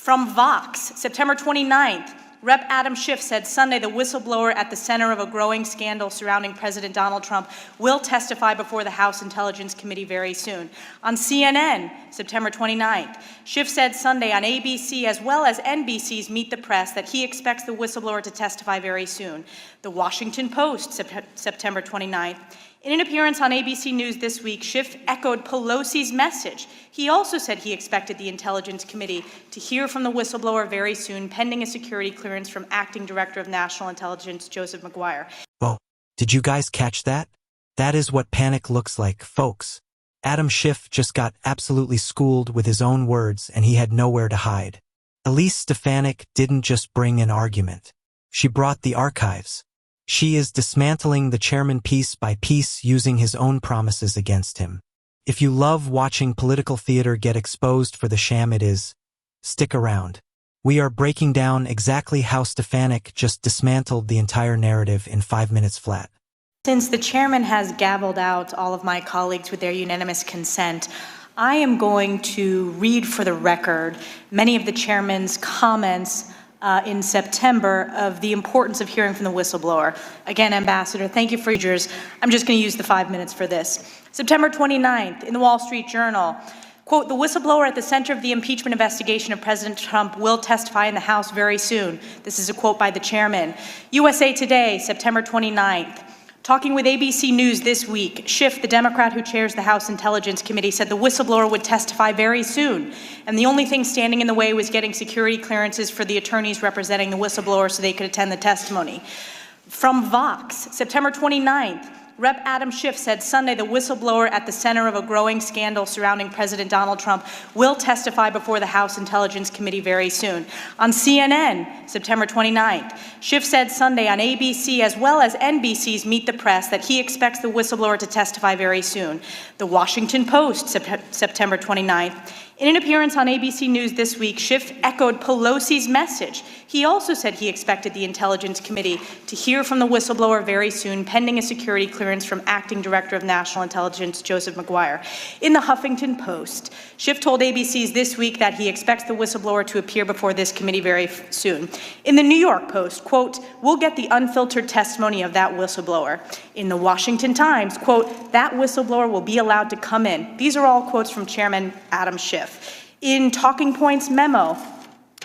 From Vox, September 29th, Rep. Adam Schiff said Sunday the whistleblower at the center of a growing scandal surrounding President Donald Trump will testify before the House Intelligence Committee very soon. On CNN, September 29th, Schiff said Sunday on ABC as well as NBC's Meet the Press that he expects the whistleblower to testify very soon. The Washington Post, September 29th, in an appearance on ABC News this week, Schiff echoed Pelosi's message. He also said he expected the Intelligence Committee to hear from the whistleblower very soon, pending a security clearance from Acting Director of National Intelligence, Joseph McGuire. Whoa, did you guys catch that? That is what panic looks like, folks. Adam Schiff just got absolutely schooled with his own words, and he had nowhere to hide. Elise Stefanik didn't just bring an argument. She brought the archives. She is dismantling the chairman piece by piece using his own promises against him. If you love watching political theater get exposed for the sham it is, stick around. We are breaking down exactly how Stefanik just dismantled the entire narrative in 5 minutes flat. Since the chairman has gavelled out all of my colleagues with their unanimous consent, I am going to read for the record many of the chairman's comments in September of the importance of hearing from the whistleblower. Again, Ambassador, thank you for your yours. I'm just going to use the 5 minutes for this. September 29th, in the Wall Street Journal, quote, the whistleblower at the center of the impeachment investigation of President Trump will testify in the House very soon. This is a quote by the chairman. USA Today, September 29th. Talking with ABC News this week, Schiff, the Democrat who chairs the House Intelligence Committee, said the whistleblower would testify very soon, and the only thing standing in the way was getting security clearances for the attorneys representing the whistleblower so they could attend the testimony. From Vox, September 29th, Rep. Adam Schiff said Sunday the whistleblower at the center of a growing scandal surrounding President Donald Trump will testify before the House Intelligence Committee very soon. On CNN, September 29th, Schiff said Sunday on ABC as well as NBC's Meet the Press that he expects the whistleblower to testify very soon. The Washington Post, September 29th, in an appearance on ABC News this week, Schiff echoed Pelosi's message. He also said he expected the Intelligence Committee to hear from the whistleblower very soon, pending a security clearance from Acting Director of National Intelligence, Joseph McGuire. In the Huffington Post, Schiff told ABC's this week that he expects the whistleblower to appear before this committee very soon. In the New York Post, quote, we'll get the unfiltered testimony of that whistleblower. In the Washington Times, quote, that whistleblower will be allowed to come in. These are all quotes from Chairman Adam Schiff. In Talking Points memo,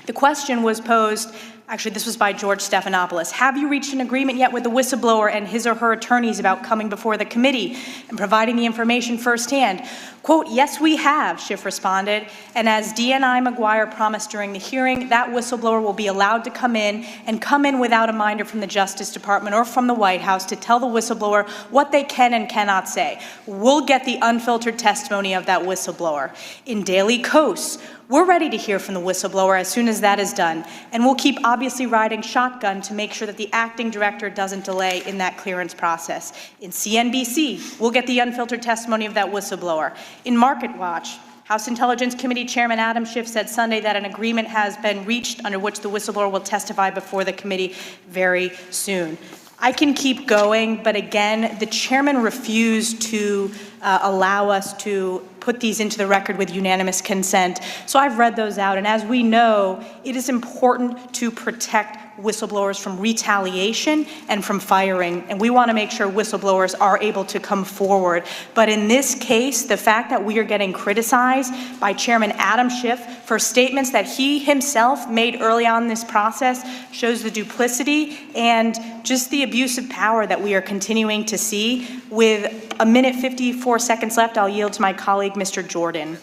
the question was posed, actually this was by George Stephanopoulos, have you reached an agreement yet with the whistleblower and his or her attorneys about coming before the committee and providing the information firsthand? Quote, yes, we have, Schiff responded, and as DNI McGuire promised during the hearing, that whistleblower will be allowed to come in without a minder from the Justice Department or from the White House to tell the whistleblower what they can and cannot say. We'll get the unfiltered testimony of that whistleblower. In Daily Kos, we're ready to hear from the whistleblower as soon as that is done, and we'll keep obviously riding shotgun to make sure that the acting director doesn't delay in that clearance process. In CNBC, we'll get the unfiltered testimony of that whistleblower. In Market Watch, House Intelligence Committee Chairman Adam Schiff said Sunday that an agreement has been reached under which the whistleblower will testify before the committee very soon. I can keep going, but again, the chairman refused to allow us to put these into the record with unanimous consent. So I've read those out, and as we know, it is important to protect whistleblowers from retaliation and from firing, and we want to make sure whistleblowers are able to come forward. But in this case, the fact that we are getting criticized by Chairman Adam Schiff for statements that he himself made early on in this process shows the duplicity and just the abuse of power that we are continuing to see. With a minute 54 seconds left, I'll yield to my colleague, Mr. Jordan.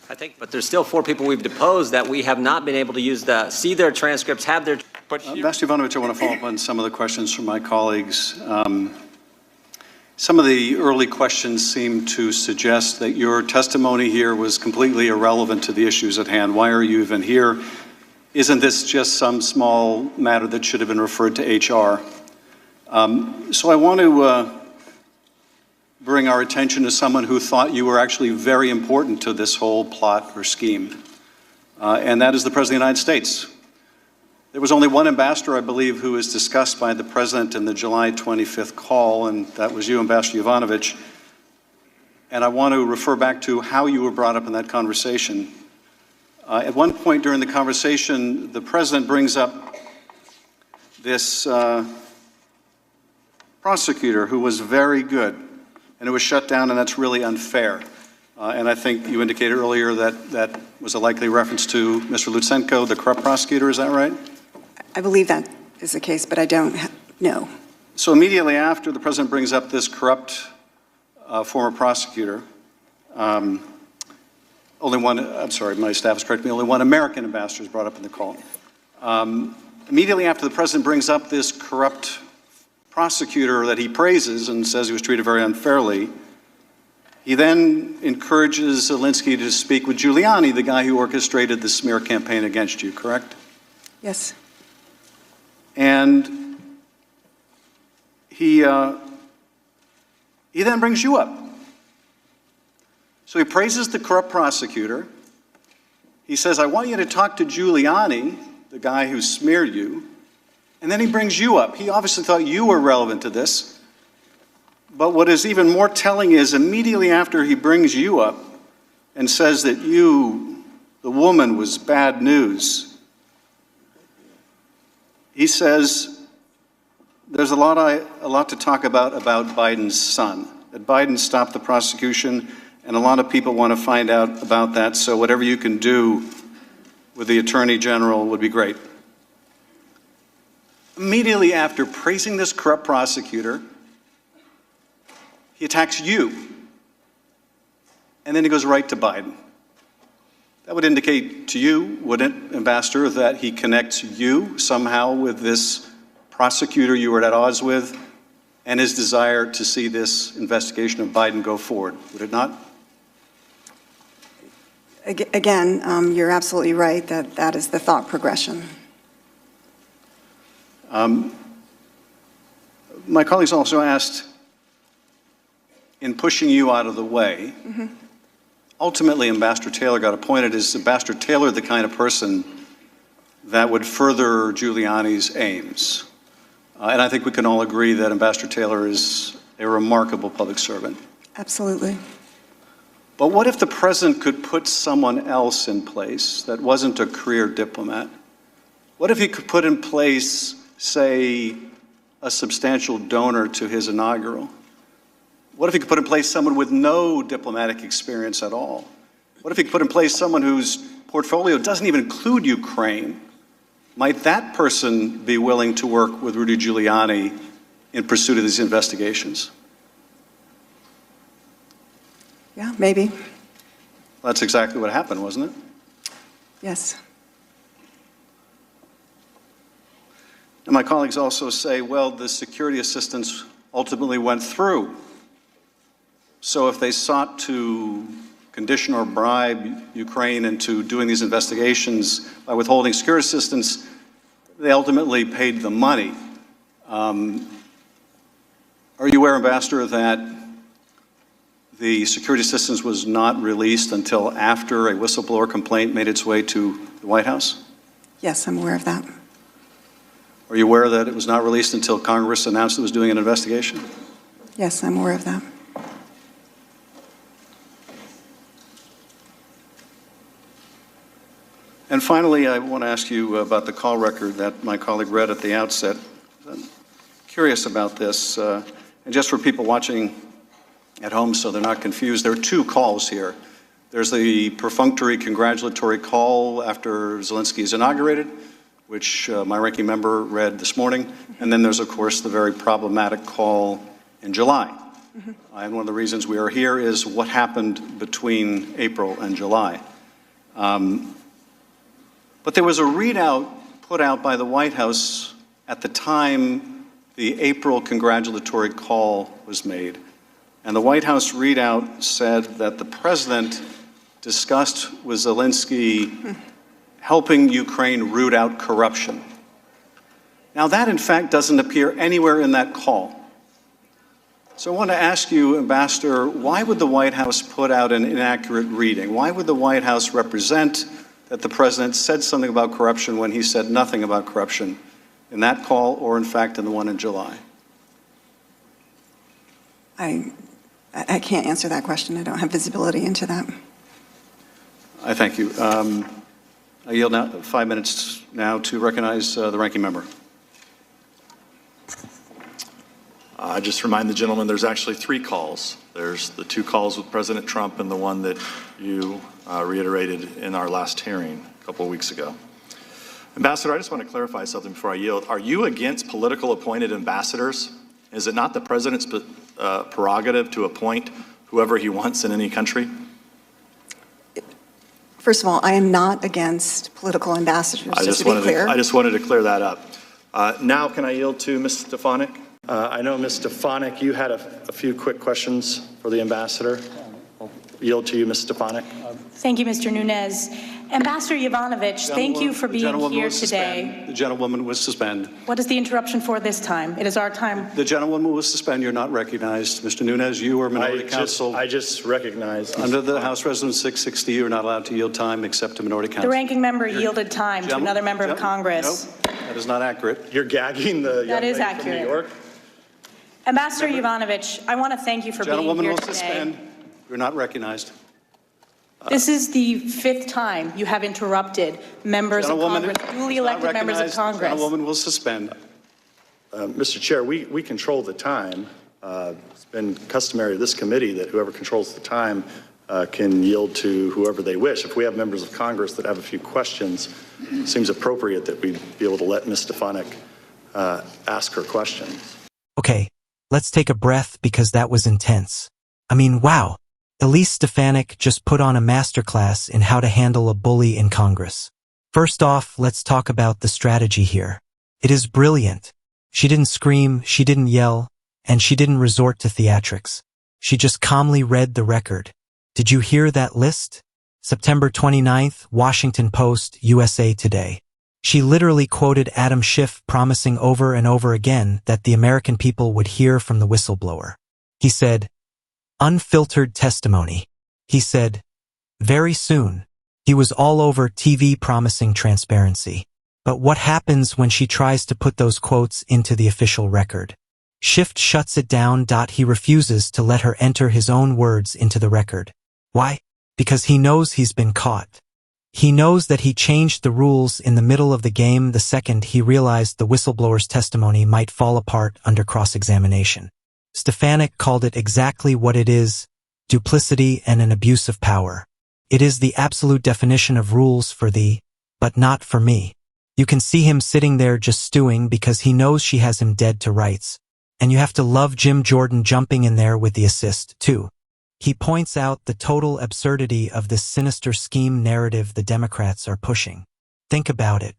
I think, but there's still 4 people we've deposed that we have not been able to use see their transcripts, have their. Ambassador Ivanovich, I want to follow up on some of the questions from my colleagues. Some of the early questions seem to suggest that your testimony here was completely irrelevant to the issues at hand. Why are you even here? Isn't this just some small matter that should have been referred to HR? So I want to bring our attention to someone who thought you were actually very important to this whole plot or scheme, and that is the President of the United States. There was only one ambassador, I believe, who was discussed by the President in the July 25th call, and that was you, Ambassador Ivanovich. And I want to refer back to how you were brought up in that conversation. At one point during the conversation, the president brings up this prosecutor who was very good, and it was shut down, and that's really unfair. And I think you indicated earlier that that was a likely reference to Mr. Lutsenko, the corrupt prosecutor. Is that right? I believe that is the case, but I don't know. So immediately after the president brings up this corrupt former prosecutor, only one, I'm sorry, my staff is correcting me, only one American ambassador is brought up in the call. Immediately after the president brings up this corrupt prosecutor that he praises and says he was treated very unfairly, he then encourages Zelensky to speak with Giuliani, the guy who orchestrated the smear campaign against you, correct? Yes. And he then brings you up. So he praises the corrupt prosecutor. He says, I want you to talk to Giuliani, the guy who smeared you. And then he brings you up. He obviously thought you were relevant to this. But what is even more telling is immediately after he brings you up and says that you, the woman, was bad news, he says there's a lot to talk about Biden's son, that Biden stopped the prosecution, and a lot of people want to find out about that, so whatever you can do with the Attorney General would be great. Immediately after praising this corrupt prosecutor, he attacks you, and then he goes right to Biden. That would indicate to you, wouldn't it, Ambassador, that he connects you somehow with this prosecutor you were at odds with and his desire to see this investigation of Biden go forward, would it not? Again, you're absolutely right that that is the thought progression. My colleagues also asked, in pushing you out of the way, ultimately Ambassador Taylor got appointed. Is Ambassador Taylor the kind of person that would further Giuliani's aims? And I think we can all agree that Ambassador Taylor is a remarkable public servant. Absolutely. But what if the president could put someone else in place that wasn't a career diplomat? What if he could put in place, say, a substantial donor to his inaugural? What if he could put in place someone with no diplomatic experience at all? What if he could put in place someone whose portfolio doesn't even include Ukraine? Might that person be willing to work with Rudy Giuliani in pursuit of these investigations? Yeah, maybe. That's exactly what happened, wasn't it? Yes. And my colleagues also say, well, the security assistance ultimately went through. So if they sought to condition or bribe Ukraine into doing these investigations by withholding security assistance, they ultimately paid the money. Are you aware, Ambassador, that the security assistance was not released until after a whistleblower complaint made its way to the White House? Yes, I'm aware of that. Are you aware that it was not released until Congress announced it was doing an investigation? Yes, I'm aware of that. And finally, I want to ask you about the call record that my colleague read at the outset. I'm curious about this. And just for people watching at home so they're not confused, there are two calls here. There's the perfunctory congratulatory call after Zelensky is inaugurated, which my ranking member read this morning. And then there's, of course, the very problematic call in July. And one of the reasons we are here is what happened between April and July. But there was a readout put out by the White House at the time the April congratulatory call was made. And the White House readout said that the president discussed with Zelensky helping Ukraine root out corruption. Now that, in fact, doesn't appear anywhere in that call. So I want to ask you, Ambassador, why would the White House put out an inaccurate reading? Why would the White House represent that the president said something about corruption when he said nothing about corruption in that call or, in fact, in the one in July? I can't answer that question. I don't have visibility into that. I thank you. I yield now 5 minutes now to recognize the ranking member. I just remind the gentleman there's actually 3 calls. There's the 2 calls with President Trump and the one that you reiterated in our last hearing a couple of weeks ago. Ambassador, I just want to clarify something before I yield. Are you against political appointed ambassadors? Is it not the president's prerogative to appoint whoever he wants in any country? First of all, I am not against political ambassadors, just to be clear. I just wanted to clear that up. Now can I yield to Ms. Stefanik? I know, Ms. Stefanik, you had a few quick questions for the ambassador. I'll yield to you, Ms. Stefanik. Thank you, Mr. Nunes. Ambassador Yovanovitch, thank you for being here today. The gentlewoman will suspend. What is the interruption for this time? It is our time. The gentlewoman will suspend. You're not recognized. Mr. Nunes, you are minority counsel. I just recognize. Under the House Resolution 660, you're not allowed to yield time except to minority counsel. The ranking member yielded time to another member of Congress. No, that is not accurate. You're gagging the young lady from New York? Ambassador Yovanovitch, I want to thank you for being here today. Gentlewoman will suspend. You're not recognized. This is the 5th time you have interrupted members of Congress, duly elected members of Congress. Gentlewoman will suspend. Mr. Chair, we control the time. It's been customary of this committee that whoever controls the time can yield to whoever they wish. If we have members of Congress that have a few questions, it seems appropriate that we be able to let Ms. Stefanik ask her questions. Okay, let's take a breath because that was intense. I mean, wow. Elise Stefanik just put on a masterclass in how to handle a bully in Congress. First off, let's talk about the strategy here. It is brilliant. She didn't scream, she didn't yell, and she didn't resort to theatrics. She just calmly read the record. Did you hear that list? September 29th, Washington Post, USA Today. She literally quoted Adam Schiff promising over and over again that the American people would hear from the whistleblower. He said, unfiltered testimony. He said, very soon. He was all over TV promising transparency. But what happens when she tries to put those quotes into the official record? Schiff shuts it down. He refuses to let her enter his own words into the record. Why? Because he knows he's been caught. He knows that he changed the rules in the middle of the game the second he realized the whistleblower's testimony might fall apart under cross-examination. Stefanik called it exactly what it is, duplicity and an abuse of power. It is the absolute definition of rules for thee, but not for me. You can see him sitting there just stewing because he knows she has him dead to rights. And you have to love Jim Jordan jumping in there with the assist, too. He points out the total absurdity of this sinister scheme narrative the Democrats are pushing. Think about it.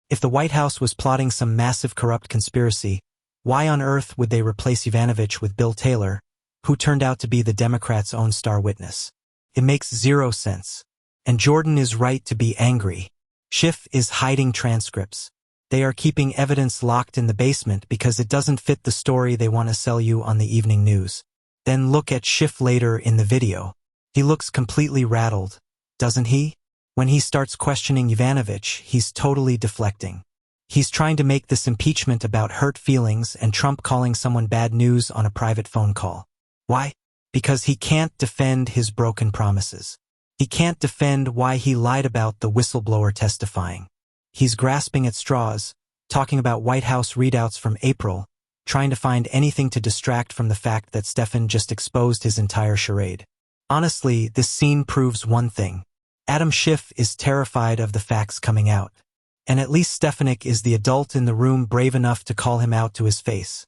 If the White House was plotting some massive corrupt conspiracy, why on earth would they replace Yovanovitch with Bill Taylor, who turned out to be the Democrats' own star witness? It makes zero sense. And Jordan is right to be angry. Schiff is hiding transcripts. They are keeping evidence locked in the basement because it doesn't fit the story they want to sell you on the evening news. Then look at Schiff later in the video. He looks completely rattled, doesn't he? When he starts questioning Yovanovitch, he's totally deflecting. He's trying to make this impeachment about hurt feelings and Trump calling someone bad news on a private phone call. Why? Because he can't defend his broken promises. He can't defend why he lied about the whistleblower testifying. He's grasping at straws, talking about White House readouts from April, trying to find anything to distract from the fact that Stefan just exposed his entire charade. Honestly, this scene proves one thing. Adam Schiff is terrified of the facts coming out. And at least Stefanik is the adult in the room brave enough to call him out to his face.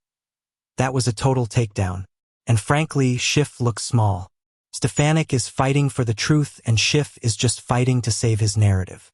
That was a total takedown. And frankly, Schiff looks small. Stefanik is fighting for the truth and Schiff is just fighting to save his narrative.